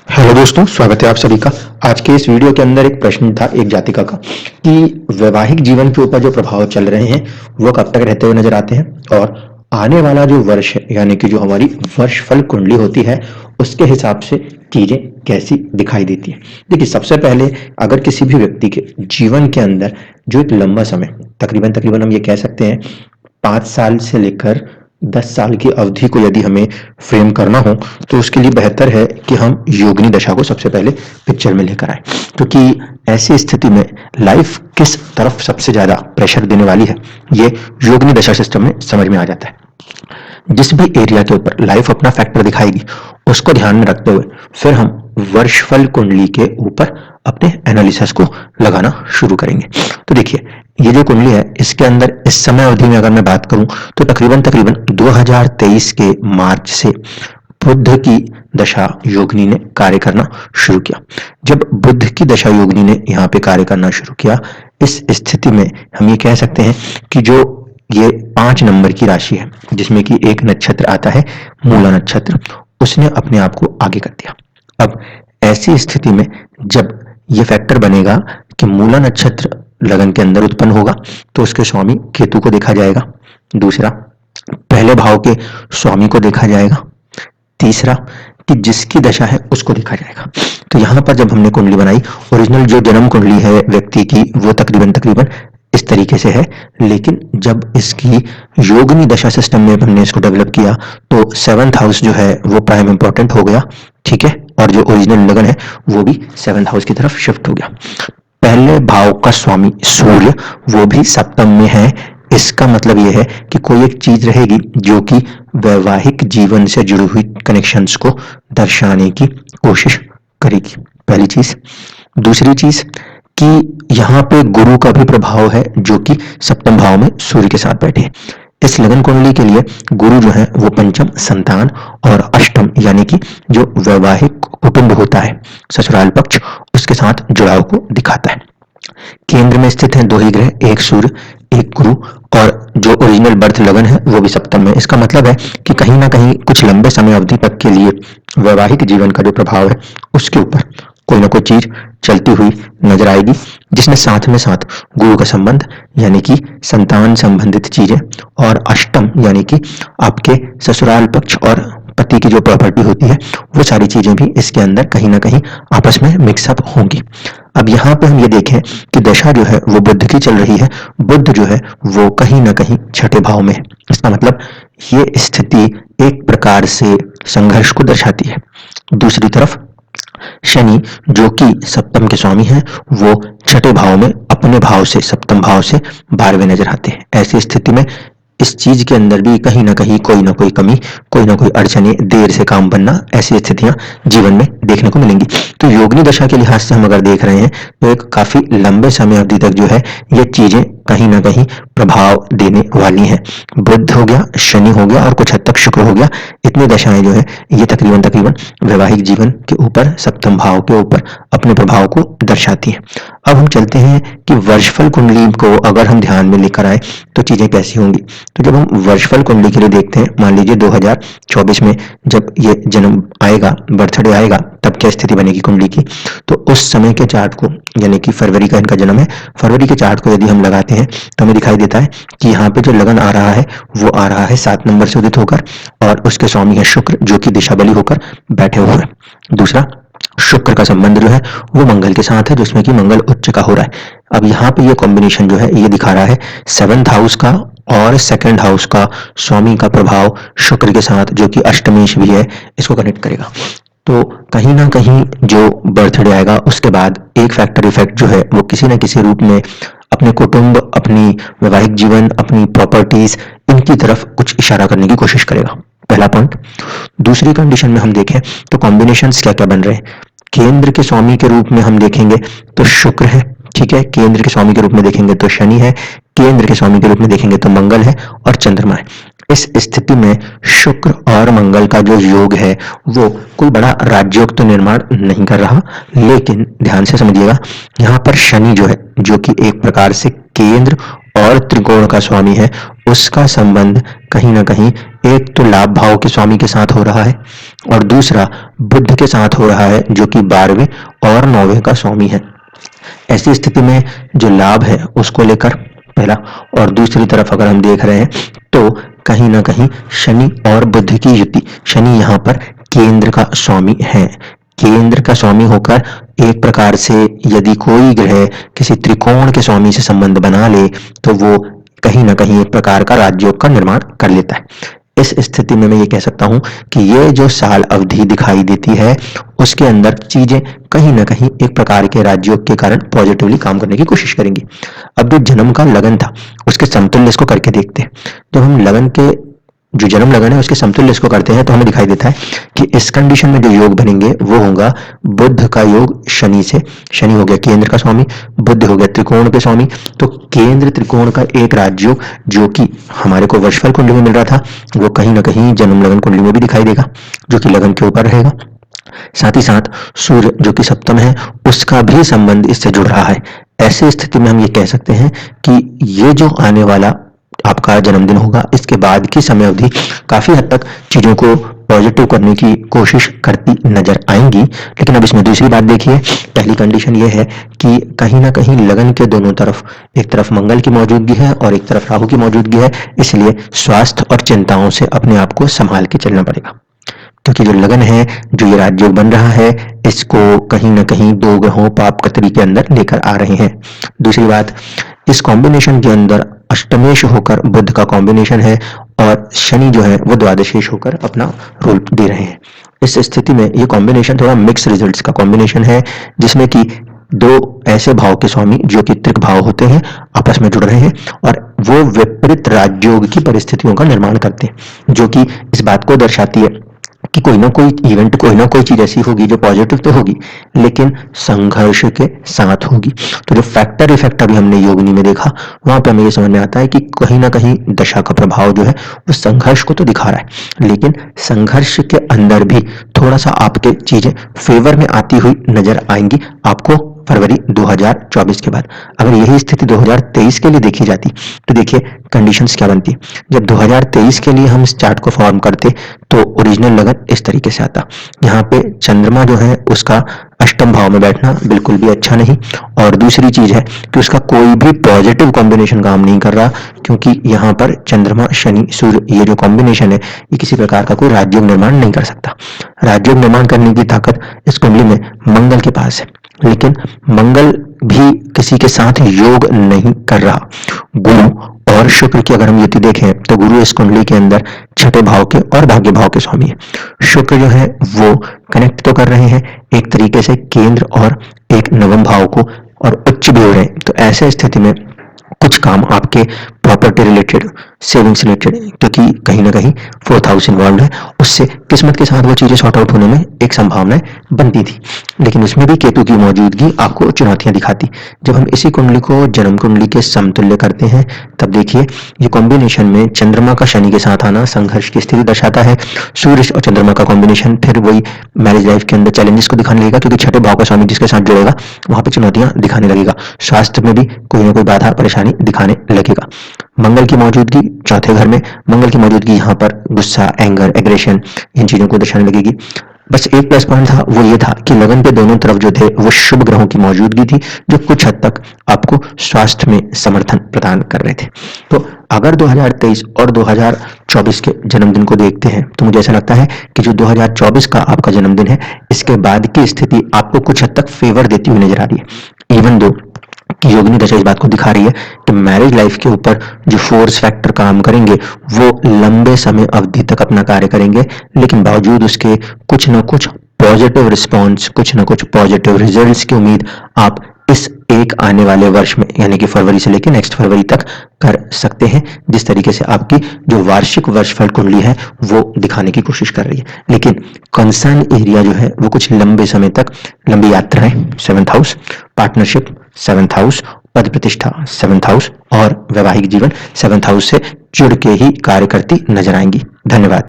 Hello दोस्तों, स्वागत है आप सभी का। आज के इस वीडियो के अंदर एक प्रश्न था एक जातिका का कि वैवाहिक जीवन के ऊपर जो प्रभाव चल रहे हैं वो कब तक रहते हुए नजर आते हैं और आने वाला जो वर्ष है यानी कि जो हमारी वर्षफल कुंडली होती है उसके हिसाब से चीजें कैसी दिखाई देती है। देखिए, सबसे पहले अगर किसी भी व्यक्ति के जीवन के अंदर जो एक लंबा समय तकरीबन तकरीबन हम ये कह सकते हैं 5 साल से लेकर 10 साल की अवधि को यदि हमें फ्रेम करना हो तो उसके लिए बेहतर है कि हम योगिनी दशा को सबसे पहले पिक्चर में लेकर आए, क्योंकि ऐसी स्थिति में लाइफ किस तरफ सबसे ज्यादा प्रेशर देने वाली है ये योगिनी दशा सिस्टम में समझ में आ जाता है। जिस भी एरिया के ऊपर लाइफ अपना फैक्टर दिखाएगी उसको ध्यान में रखते हुए फिर हम वर्षफल कुंडली के ऊपर अपने एनालिसिस को लगाना शुरू करेंगे। तो देखिए, ये जो कुंडली है इसके अंदर इस समय अवधि में अगर मैं बात करूं तो तकरीबन तकरीबन 2023 के मार्च से बुध की दशा योगिनी ने कार्य करना शुरू किया। जब बुध की दशा योगिनी ने यहाँ पे कार्य करना शुरू किया, इस स्थिति में हम ये कह सकते हैं कि जो ये 5 नंबर की राशि है जिसमें कि एक नक्षत्र आता है मूला नक्षत्र, उसने अपने आप को आगे कर दिया। अब ऐसी स्थिति में जब ये फैक्टर बनेगा कि मूला नक्षत्र लगन के अंदर उत्पन्न होगा तो उसके स्वामी केतु को देखा जाएगा, दूसरा पहले भाव के स्वामी को देखा जाएगा, तीसरा कि जिसकी दशा है उसको देखा जाएगा। तो यहाँ पर जब हमने कुंडली बनाई, ओरिजिनल जो जन्म कुंडली है व्यक्ति की वो तकरीबन तकरीबन इस तरीके से है, लेकिन जब इसकी योगिनी दशा सिस्टम में हमने इसको डेवलप किया तो 7th हाउस जो है वो प्राइम इंपॉर्टेंट हो गया, ठीक है, और जो ओरिजिनल लगन है वो भी 7th हाउस की तरफ शिफ्ट हो गया। पहले भाव का स्वामी सूर्य वो भी सप्तम में है। इसका मतलब यह है कि कोई एक चीज रहेगी जो कि वैवाहिक जीवन से जुड़ी हुई कनेक्शंस को दर्शाने की कोशिश करेगी, पहली चीज। दूसरी चीज कि यहाँ पे गुरु का भी प्रभाव है जो कि सप्तम भाव में सूर्य के साथ बैठे। इस लगन कुंडली के लिए गुरु जो है वो पंचम संतान और अष्टम यानी कि जो वैवाहिक कुटुंब होता है ससुराल पक्ष उसके साथ जुड़ाव को दिखाता है। केंद्र में स्थित है 2 ही ग्रह, एक सूर्य एक गुरु, और जो ओरिजिनल बर्थ लगन है वो भी सप्तम में। इसका मतलब है कि कहीं ना कहीं कुछ लंबे समय अवधि तक के लिए वैवाहिक जीवन का जो प्रभाव है उसके ऊपर कोई ना कोई चीज चलती हुई नजर आएगी, जिसमें साथ में साथ गुरु का संबंध यानी कि संतान संबंधित चीजें और अष्टम यानी कि आपके ससुराल पक्ष और पति की जो प्रॉपर्टी होती है वो सारी चीजें भी इसके अंदर कहीं ना कहीं आपस में मिक्सअप होंगी। अब यहाँ पे हम ये देखें कि दशा जो है वो बुध की चल रही है, बुध जो है वो कहीं ना कहीं छठे भाव में है। इसका मतलब ये स्थिति एक प्रकार से संघर्ष को दर्शाती है। दूसरी तरफ शनि जो कि सप्तम के स्वामी हैं वो छठे भाव में अपने भाव से सप्तम भाव से 12वें नजर आते हैं। ऐसी स्थिति में इस चीज के अंदर भी कहीं ना कहीं कोई ना कोई कमी, कोई ना कोई अड़चने, देर से काम बनना, ऐसी स्थितियां जीवन में देखने को मिलेंगी। तो योगिनी दशा के लिहाज से हम अगर देख रहे हैं तो एक काफी लंबे समय अवधि तक जो है ये चीजें कहीं ना कहीं प्रभाव देने वाली हैं। बुध हो गया, शनि हो गया और कुछ हद तक शुक्र हो गया, इतनी दशाएं जो है ये तकरीबन तकरीबन वैवाहिक जीवन के ऊपर सप्तम भाव के ऊपर अपने प्रभाव को दर्शाती है। अब हम चलते हैं कि वर्षफल कुंडली को अगर हम ध्यान में लेकर आए तो चीजें कैसी होंगी। तो जब हम वर्षफल कुंडली के लिए देखते हैं, मान लीजिए 2024 में जब ये जन्म आएगा, बर्थडे आएगा, तब क्या स्थिति बनेगी कुंडली की। तो उस समय के चार्ट को यानी कि फरवरी का इनका जन्म है, फरवरी के चार्ट को यदि हम लगाते हैं तो हमें दिखाई देता है कि यहाँ पे जो लगन आ रहा है वो आ रहा है 7 नंबर से उदित होकर और उसके स्वामी है शुक्र जो कि दिशा बली होकर बैठे हुए हैं। दूसरा, शुक्र का संबंध जो है वो मंगल के साथ है जिसमें कि मंगल उच्च का हो रहा है। अब यहाँ पे ये कॉम्बिनेशन जो है ये दिखा रहा है 7th हाउस का और 2nd हाउस का स्वामी का प्रभाव शुक्र के साथ जो कि अष्टमेश भी है इसको कनेक्ट करेगा। तो कहीं ना कहीं जो बर्थडे आएगा उसके बाद एक फैक्टर इफेक्ट जो है वो किसी न किसी रूप में अपने कुटुंब, अपनी वैवाहिक जीवन, अपनी प्रॉपर्टीज, इनकी तरफ कुछ इशारा करने की कोशिश करेगा, पहला पॉइंट। दूसरी कंडीशन में हम देखें तो कॉम्बिनेशंस क्या क्या बन रहे हैं। केंद्र के स्वामी के रूप में हम देखेंगे तो शुक्र है, ठीक है, केंद्र के स्वामी के रूप में देखेंगे तो शनि है, केंद्र के स्वामी के रूप में देखेंगे तो मंगल है और चंद्रमा है। इस स्थिति में शुक्र और मंगल का जो योग है वो कोई बड़ा राजयोग तो निर्माण नहीं कर रहा, लेकिन ध्यान से समझिएगा यहाँ पर शनि जो है जो कि एक प्रकार से केंद्र और त्रिकोण का स्वामी है उसका संबंध कहीं ना कहीं एक तो लाभ भाव के स्वामी के साथ हो रहा है और दूसरा बुध के साथ हो रहा है जो कि 12वें और 9वें का स्वामी है। ऐसी स्थिति में जो लाभ है उसको लेकर पहला, और दूसरी तरफ अगर हम देख रहे हैं तो कहीं ना कहीं शनि और बुध की युति, शनि यहाँ पर केंद्र का स्वामी है। केंद्र का स्वामी होकर एक प्रकार से यदि कोई ग्रह किसी त्रिकोण के स्वामी से संबंध बना ले तो वो कहीं ना कहीं एक प्रकार का राजयोग का निर्माण कर लेता है। इस स्थिति में मैं ये कह सकता हूं कि ये जो साल अवधि दिखाई देती है उसके अंदर चीजें कहीं ना कहीं एक प्रकार के राजयोग के कारण पॉजिटिवली काम करने की कोशिश करेंगी। अब जो जन्म का लगन था उसके समतुल्य इसको करके देखते हैं। जब हम लगन के जो जन्म लगन है उसके समतुल्य इसको करते हैं तो हमें दिखाई देता है कि इस कंडीशन में जो योग बनेंगे वो होगा बुध का योग शनि से। शनि हो गया केंद्र का स्वामी, बुध हो गया त्रिकोण के स्वामी। तो केंद्र त्रिकोण का एक राजयोग जो कि हमारे को वर्षफल कुंडली में मिल रहा था वो कहीं ना कहीं जन्म लगन कुंडली में भी दिखाई देगा जो कि लगन के ऊपर रहेगा। साथ ही साथ सूर्य जो कि सप्तम है उसका भी संबंध इससे जुड़ रहा है। ऐसी स्थिति में हम ये कह सकते हैं कि ये जो आने वाला आपका जन्मदिन होगा इसके बाद की समय अवधि काफी हद तक चीजों को पॉजिटिव करने की कोशिश करती नजर आएंगी। लेकिन अब इसमें दूसरी बात देखिए, पहली कंडीशन ये है कि कहीं ना कहीं लगन के दोनों तरफ, एक तरफ मंगल की मौजूदगी है और एक तरफ राहु की मौजूदगी है, इसलिए स्वास्थ्य और चिंताओं से अपने आप को संभाल के चलना पड़ेगा। क्योंकि जो लगन है, जो ये राजयोग बन रहा है, इसको कहीं ना कहीं दो ग्रहों पाप कतरी के अंदर लेकर आ रहे हैं। दूसरी बात, इस कॉम्बिनेशन के अंदर अष्टमेश होकर बुध का कॉम्बिनेशन है और शनि जो है वो द्वादशेश होकर अपना रोल दे रहे हैं। इस स्थिति में ये कॉम्बिनेशन थोड़ा मिक्स रिजल्ट्स का कॉम्बिनेशन है जिसमें कि दो ऐसे भाव के स्वामी जो कि त्रिक भाव होते हैं आपस में जुड़ रहे हैं और वो विपरीत राजयोग की परिस्थितियों का निर्माण करते हैं, जो कि इस बात को दर्शाती है कि कोई ना कोई इवेंट, कोई ना कोई चीज ऐसी होगी जो पॉजिटिव तो होगी लेकिन संघर्ष के साथ होगी। तो जो फैक्टर इफेक्ट अभी हमने योगिनी में देखा वहां पे हमें ये समझ में आता है कि कहीं ना कहीं दशा का प्रभाव जो है वो संघर्ष को तो दिखा रहा है लेकिन संघर्ष के अंदर भी थोड़ा सा आपके चीजें फेवर में आती हुई नजर आएंगी आपको फरवरी 2024 के बाद। अगर यही स्थिति 2023 के लिए देखी जाती तो देखिए कंडीशंस क्या बनती। जब 2023 के लिए हम इस चार्ट को फॉर्म करते तो ओरिजिनल लगन इस तरीके से आता। यहाँ पे चंद्रमा जो है उसका अष्टम भाव में बैठना बिल्कुल भी अच्छा नहीं, और दूसरी चीज है कि उसका कोई भी पॉजिटिव कॉम्बिनेशन काम नहीं कर रहा क्योंकि यहाँ पर चंद्रमा शनि सूर्य ये जो कॉम्बिनेशन है ये किसी प्रकार का कोई राजयोग निर्माण नहीं कर सकता। राजयोग निर्माण करने की ताकत इस कुंडली में मंगल के पास है, लेकिन मंगल भी किसी के साथ योग नहीं कर रहा। गुरु और शुक्र की अगर हम युति देखें तो गुरु इस कुंडली के अंदर छठे भाव के और भाग्य भाव के स्वामी है। शुक्र जो है वो कनेक्ट तो कर रहे हैं एक तरीके से केंद्र और एक नवम भाव को और उच्च भी हो रहे हैं। तो ऐसे स्थिति में कुछ काम आपके प्रॉपर्टी रिलेटेड, सेविंग्स रिलेटेड, क्योंकि कहीं ना कहीं 4th हाउस इन्वॉल्व है, उससे किस्मत के साथ वो चीजें सॉर्ट आउट होने में एक संभावना बनती थी, लेकिन उसमें भी केतु की मौजूदगी आपको चुनौतियां दिखाती। जब हम इसी कुंडली को जन्म कुंडली के समतुल्य करते हैं तब देखिए ये कॉम्बिनेशन में चंद्रमा का शनि के साथ आना संघर्ष की स्थिति दर्शाता है। सूर्य और चंद्रमा का कॉम्बिनेशन फिर वही मैरिज लाइफ के अंदर चैलेंजेस को दिखाने लगेगा क्योंकि छठे भाव का स्वामी जिसके साथ जुड़ेगा वहां पर चुनौतियां दिखाने लगेगा। स्वास्थ्य में भी कोई ना कोई बाधा परेशानी दिखाने लगेगा। मंगल की मौजूदगी चौथे घर में, मंगल की मौजूदगी यहाँ पर गुस्सा, एंगर, एग्रेशन इन चीजों को दर्शाने लगेगी। बस एक प्लस पॉइंट था वो ये था कि लगन के दोनों तरफ जो थे वो शुभ ग्रहों की मौजूदगी थी जो कुछ हद तक आपको स्वास्थ्य में समर्थन प्रदान कर रहे थे। तो अगर 2023 और 2024 के जन्मदिन को देखते हैं तो मुझे ऐसा लगता है कि जो 2024 का आपका जन्मदिन है इसके बाद की स्थिति आपको कुछ हद तक फेवर देती हुई नजर आ रही है। इवन दो कि योगिनी दशा इस बात को दिखा रही है कि मैरिज लाइफ के ऊपर जो फोर्स फैक्टर काम करेंगे वो लंबे समय अवधि तक अपना कार्य करेंगे, लेकिन बावजूद उसके कुछ न कुछ पॉजिटिव रिस्पॉन्स, कुछ न कुछ पॉजिटिव रिजल्ट्स की उम्मीद आप इस एक आने वाले वर्ष में यानी कि फरवरी से लेकर नेक्स्ट फरवरी तक कर सकते हैं, जिस तरीके से आपकी जो वार्षिक वर्षफल कुंडली है वो दिखाने की कोशिश कर रही है। लेकिन कंसर्न एरिया जो है वो कुछ लंबे समय तक, लंबी यात्राएं 7th house, partnership 7th house, पद प्रतिष्ठा 7th हाउस और वैवाहिक जीवन 7th हाउस से जुड़ के ही कार्य करती नजर आएंगी। धन्यवाद।